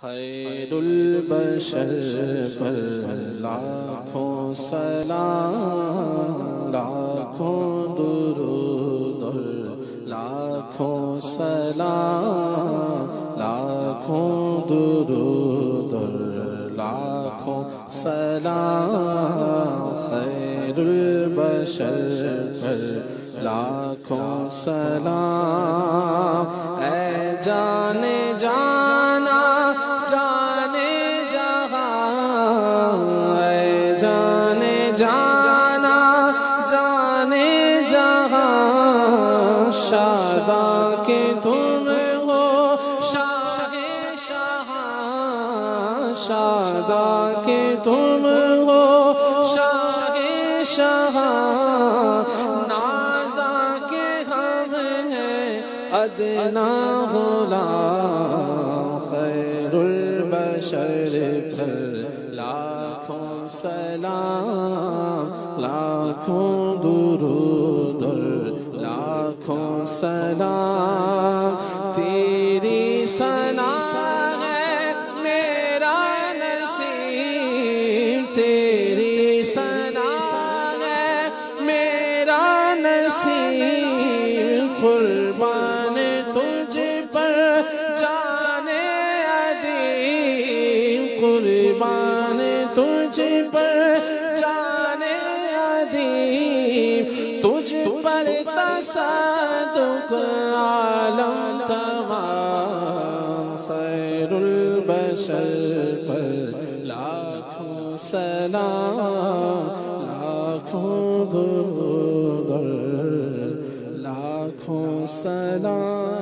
خیر البشر پر لاکھوں سلام، لاکھوں درود اور لاکھوں سلام، لاکھوں درود اور لاکھوں سلام، خیر البشر پر لاکھوں سلام۔ اے جانے جانا جانے جہاں، اے جانے جانا جانے جہاں، شاداں کہ تم ہو شاہ شہاں، شاداں کہ تم ہو شاہ شہاں، ادنا غلام، خیر البشر پر لاکھوں سلام، لاکھوں درود اور لاکھوں سلام۔ تیری ثنا ہے میرا نصیب، تیری ثنا ہے میرا نصیب، قربان تجھ پر جانے ادیم، قربان تجھ پر جانے ادیم، تجھ پر تصدق عالم تمام، خیر البشر پر لاکھوں سلام، لاکھوں درود اور لاکھوں سلام۔